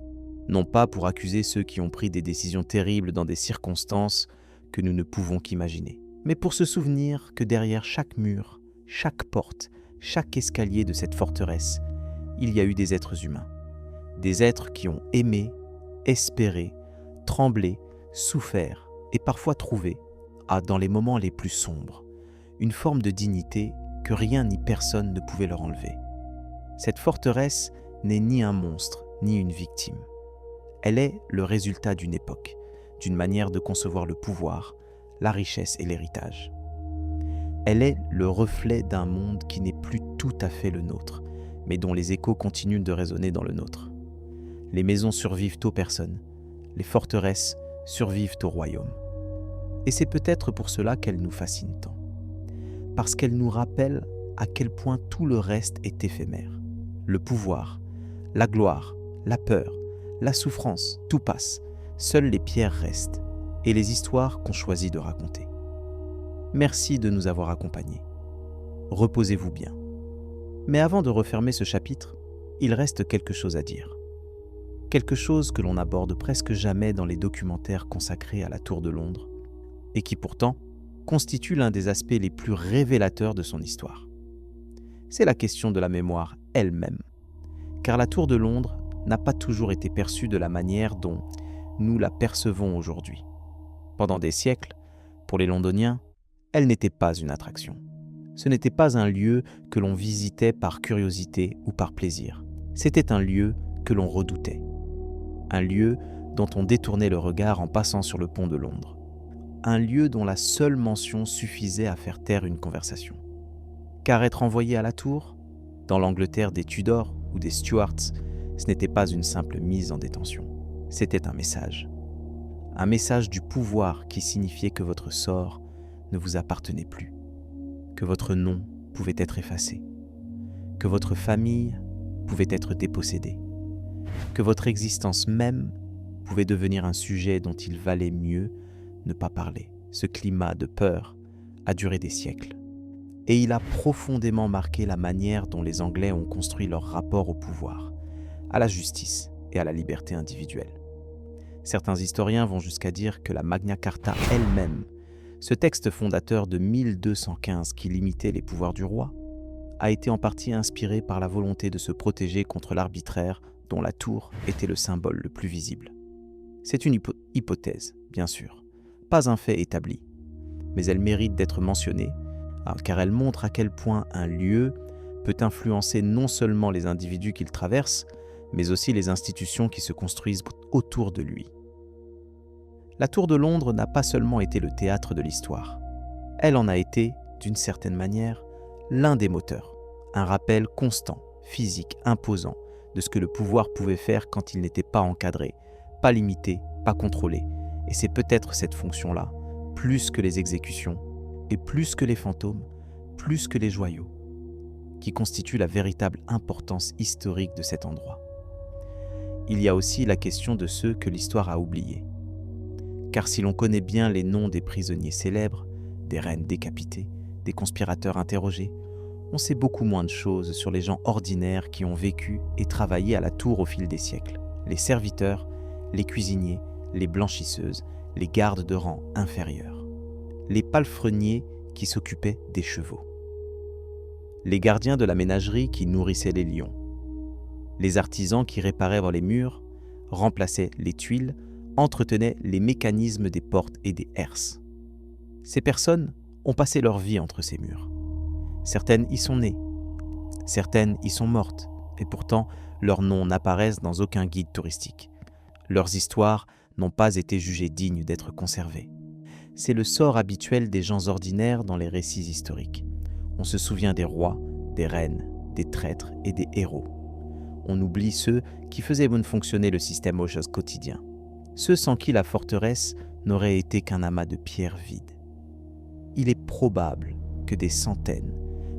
non pas pour accuser ceux qui ont pris des décisions terribles dans des circonstances que nous ne pouvons qu'imaginer, mais pour se souvenir que derrière chaque mur, chaque porte, chaque escalier de cette forteresse, il y a eu des êtres humains. Des êtres qui ont aimé, espéré, tremblé, souffert et parfois trouvé, dans les moments les plus sombres, une forme de dignité que rien ni personne ne pouvait leur enlever. Cette forteresse n'est ni un monstre, ni une victime. Elle est le résultat d'une époque, d'une manière de concevoir le pouvoir, la richesse et l'héritage. Elle est le reflet d'un monde qui n'est plus tout à fait le nôtre, mais dont les échos continuent de résonner dans le nôtre. Les maisons survivent aux personnes, les forteresses survivent au royaume. Et c'est peut-être pour cela qu'elles nous fascinent tant. Parce qu'elles nous rappellent à quel point tout le reste est éphémère. Le pouvoir, la gloire, la peur, la souffrance, tout passe. Seules les pierres restent et les histoires qu'on choisit de raconter. Merci de nous avoir accompagnés. Reposez-vous bien. Mais avant de refermer ce chapitre, il reste quelque chose à dire. Quelque chose que l'on n'aborde presque jamais dans les documentaires consacrés à la Tour de Londres, et qui pourtant constitue l'un des aspects les plus révélateurs de son histoire. C'est la question de la mémoire elle-même, car la Tour de Londres n'a pas toujours été perçue de la manière dont nous la percevons aujourd'hui. Pendant des siècles, pour les Londoniens, elle n'était pas une attraction. Ce n'était pas un lieu que l'on visitait par curiosité ou par plaisir. C'était un lieu que l'on redoutait. Un lieu dont on détournait le regard en passant sur le pont de Londres. Un lieu dont la seule mention suffisait à faire taire une conversation. Car être envoyé à la tour, dans l'Angleterre des Tudors ou des Stuarts, ce n'était pas une simple mise en détention. C'était un message. Un message du pouvoir qui signifiait que votre sort ne vous appartenait plus, que votre nom pouvait être effacé, que votre famille pouvait être dépossédée, que votre existence même pouvait devenir un sujet dont il valait mieux ne pas parler. Ce climat de peur a duré des siècles. Et il a profondément marqué la manière dont les Anglais ont construit leur rapport au pouvoir, à la justice et à la liberté individuelle. Certains historiens vont jusqu'à dire que la Magna Carta elle-même, ce texte fondateur de 1215 qui limitait les pouvoirs du roi, a été en partie inspiré par la volonté de se protéger contre l'arbitraire dont la tour était le symbole le plus visible. C'est une hypothèse, bien sûr, pas un fait établi, mais elle mérite d'être mentionnée, car elle montre à quel point un lieu peut influencer non seulement les individus qu'il traverse, mais aussi les institutions qui se construisent autour de lui. La Tour de Londres n'a pas seulement été le théâtre de l'histoire, elle en a été, d'une certaine manière, l'un des moteurs, un rappel constant, physique, imposant, de ce que le pouvoir pouvait faire quand il n'était pas encadré, pas limité, pas contrôlé. Et c'est peut-être cette fonction-là, plus que les exécutions, et plus que les fantômes, plus que les joyaux, qui constitue la véritable importance historique de cet endroit. Il y a aussi la question de ceux que l'histoire a oubliés. Car si l'on connaît bien les noms des prisonniers célèbres, des reines décapitées, des conspirateurs interrogés, on sait beaucoup moins de choses sur les gens ordinaires qui ont vécu et travaillé à la tour au fil des siècles. Les serviteurs, les cuisiniers, les blanchisseuses, les gardes de rang inférieur, les palefreniers qui s'occupaient des chevaux, les gardiens de la ménagerie qui nourrissaient les lions, les artisans qui réparaient les murs, remplaçaient les tuiles, entretenaient les mécanismes des portes et des herses. Ces personnes ont passé leur vie entre ces murs. Certaines y sont nées, certaines y sont mortes, et pourtant leurs noms n'apparaissent dans aucun guide touristique. Leurs histoires n'ont pas été jugées dignes d'être conservées. C'est le sort habituel des gens ordinaires dans les récits historiques. On se souvient des rois, des reines, des traîtres et des héros. On oublie ceux qui faisaient fonctionner le système aux choses quotidien, ceux sans qui la forteresse n'aurait été qu'un amas de pierres vides. Il est probable que des centaines,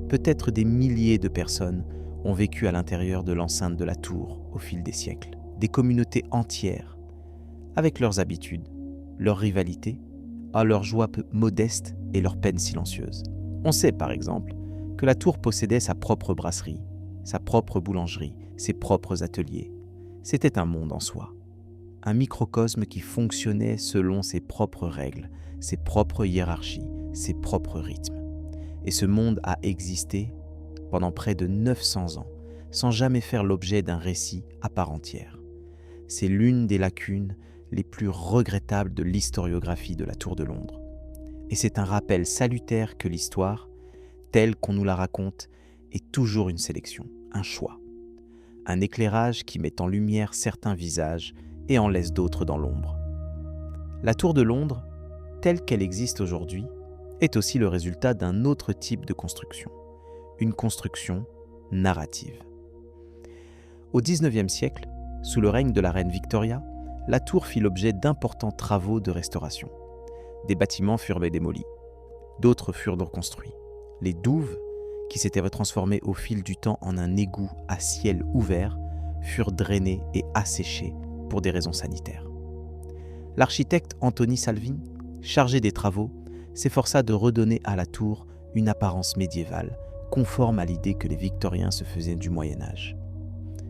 peut-être des milliers de personnes ont vécu à l'intérieur de l'enceinte de la tour au fil des siècles, des communautés entières, avec leurs habitudes, leurs rivalités, leurs joies modestes et leurs peines silencieuses. On sait par exemple que la tour possédait sa propre brasserie, sa propre boulangerie, ses propres ateliers. C'était un monde en soi, un microcosme qui fonctionnait selon ses propres règles, ses propres hiérarchies, ses propres rythmes. Et ce monde a existé pendant près de 900 ans, sans jamais faire l'objet d'un récit à part entière. C'est l'une des lacunes les plus regrettables de l'historiographie de la Tour de Londres. Et c'est un rappel salutaire que l'histoire, telle qu'on nous la raconte, est toujours une sélection, un choix. Un éclairage qui met en lumière certains visages et en laisse d'autres dans l'ombre. La Tour de Londres, telle qu'elle existe aujourd'hui, est aussi le résultat d'un autre type de construction, une construction narrative. Au XIXe siècle, sous le règne de la reine Victoria, la tour fit l'objet d'importants travaux de restauration. Des bâtiments furent démolis, d'autres furent reconstruits. Les douves, qui s'étaient transformées au fil du temps en un égout à ciel ouvert, furent drainées et asséchées pour des raisons sanitaires. L'architecte Anthony Salvin, chargé des travaux, s'efforça de redonner à la tour une apparence médiévale, conforme à l'idée que les Victoriens se faisaient du Moyen-Âge.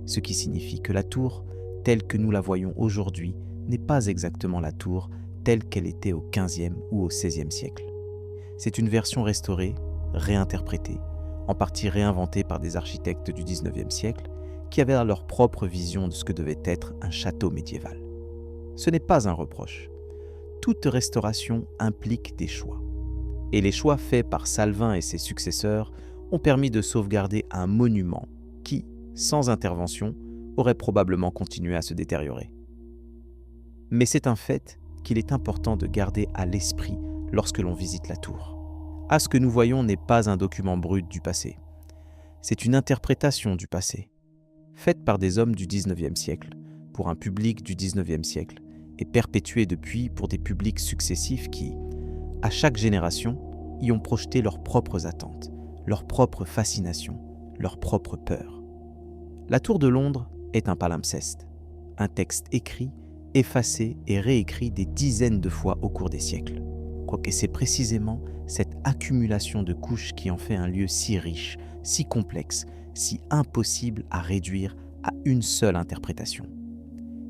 Ce qui signifie que la tour, telle que nous la voyons aujourd'hui, n'est pas exactement la tour telle qu'elle était au XVe ou au XVIe siècle. C'est une version restaurée, réinterprétée, en partie réinventée par des architectes du XIXe siècle qui avaient leur propre vision de ce que devait être un château médiéval. Ce n'est pas un reproche. Toute restauration implique des choix. Et les choix faits par Salvin et ses successeurs ont permis de sauvegarder un monument qui, sans intervention, aurait probablement continué à se détériorer. Mais c'est un fait qu'il est important de garder à l'esprit lorsque l'on visite la tour. Ce que nous voyons n'est pas un document brut du passé. C'est une interprétation du passé, faite par des hommes du XIXe siècle, pour un public du XIXe siècle, et perpétuée depuis pour des publics successifs qui, à chaque génération, y ont projeté leurs propres attentes, leurs propres fascinations, leurs propres peurs. La Tour de Londres est un palimpseste, un texte écrit, effacé et réécrit des dizaines de fois au cours des siècles. Quoique c'est précisément cette accumulation de couches qui en fait un lieu si riche, si complexe, si impossible à réduire à une seule interprétation.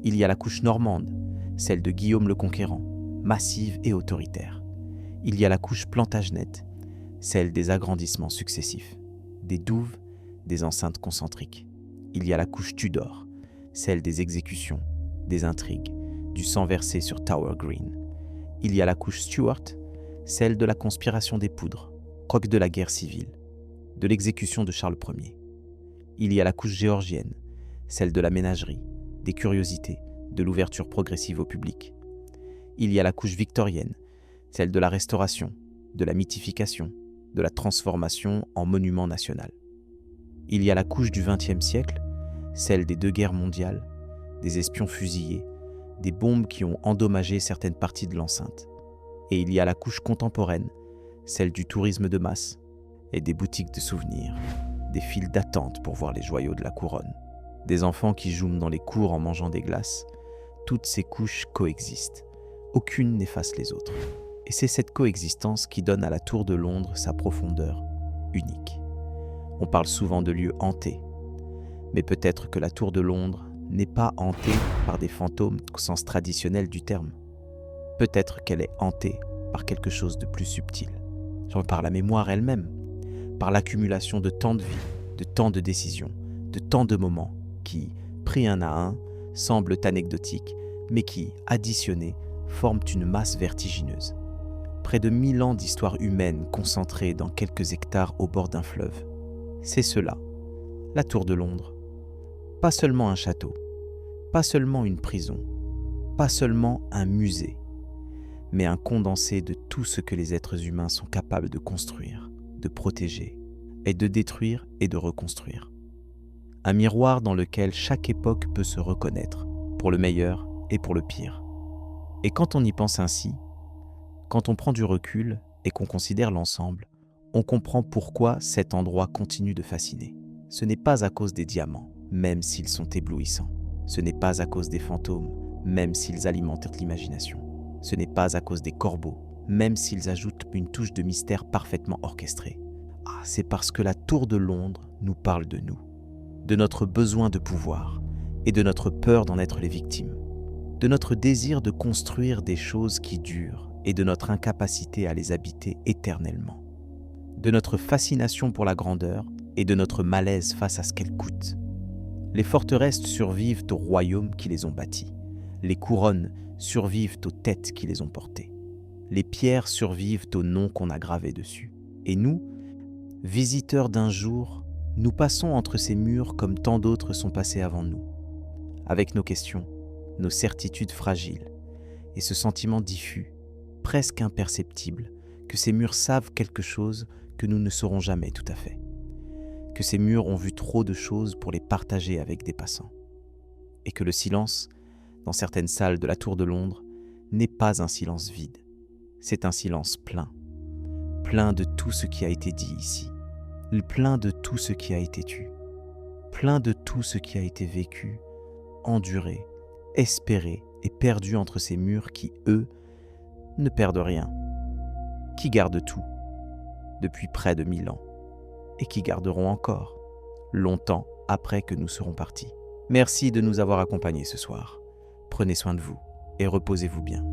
Il y a la couche normande, celle de Guillaume le Conquérant, massive et autoritaire. Il y a la couche Plantagenet, celle des agrandissements successifs, des douves, des enceintes concentriques. Il y a la couche Tudor, celle des exécutions, des intrigues, du sang versé sur Tower Green. Il y a la couche Stuart, celle de la conspiration des poudres, croque de la guerre civile, de l'exécution de Charles Ier. Il y a la couche géorgienne, celle de la ménagerie, des curiosités, de l'ouverture progressive au public. Il y a la couche victorienne, celle de la restauration, de la mythification, de la transformation en monument national. Il y a la couche du XXe siècle, celle des 2 guerres mondiales, des espions fusillés, des bombes qui ont endommagé certaines parties de l'enceinte. Et il y a la couche contemporaine, celle du tourisme de masse et des boutiques de souvenirs, des files d'attente pour voir les joyaux de la couronne, des enfants qui jouent dans les cours en mangeant des glaces. Toutes ces couches coexistent. Aucune n'efface les autres. Et c'est cette coexistence qui donne à la Tour de Londres sa profondeur unique. On parle souvent de lieux hantés, mais peut-être que la Tour de Londres n'est pas hantée par des fantômes au sens traditionnel du terme. peut-être qu'elle est hantée par quelque chose de plus subtil. Par la mémoire elle-même, par l'accumulation de tant de vies, de tant de décisions, de tant de moments qui, pris un à un, semblent anecdotiques, mais qui, additionnés, forment une masse vertigineuse. Près de 1000 ans d'histoire humaine concentrée dans quelques hectares au bord d'un fleuve. C'est cela, la Tour de Londres. Pas seulement un château, pas seulement une prison, pas seulement un musée, mais un condensé de tout ce que les êtres humains sont capables de construire, de protéger, et de détruire et de reconstruire. Un miroir dans lequel chaque époque peut se reconnaître, pour le meilleur et pour le pire. Et quand on y pense ainsi, quand on prend du recul et qu'on considère l'ensemble, on comprend pourquoi cet endroit continue de fasciner. Ce n'est pas à cause des diamants, même s'ils sont éblouissants. Ce n'est pas à cause des fantômes, même s'ils alimentent l'imagination. Ce n'est pas à cause des corbeaux, même s'ils ajoutent une touche de mystère parfaitement orchestrée. C'est parce que la Tour de Londres nous parle de nous, de notre besoin de pouvoir et de notre peur d'en être les victimes, de notre désir de construire des choses qui durent et de notre incapacité à les habiter éternellement, de notre fascination pour la grandeur et de notre malaise face à ce qu'elle coûte. Les forteresses survivent aux royaumes qui les ont bâtis, les couronnes survivent aux têtes qui les ont portées, les pierres survivent aux noms qu'on a gravés dessus. Et nous, visiteurs d'un jour, nous passons entre ces murs comme tant d'autres sont passés avant nous, avec nos questions, nos certitudes fragiles, et ce sentiment diffus, presque imperceptible, que ces murs savent quelque chose que nous ne saurons jamais tout à fait, que ces murs ont vu trop de choses pour les partager avec des passants, et que le silence, dans certaines salles de la Tour de Londres, n'est pas un silence vide, c'est un silence plein, plein de tout ce qui a été dit ici, plein de tout ce qui a été tu, plein de tout ce qui a été vécu, enduré, espéré et perdu entre ces murs qui, eux, ne perdent rien, qui gardent tout, depuis près de 1000 ans, et qui garderont encore, longtemps après que nous serons partis. Merci de nous avoir accompagnés ce soir. Prenez soin de vous et reposez-vous bien.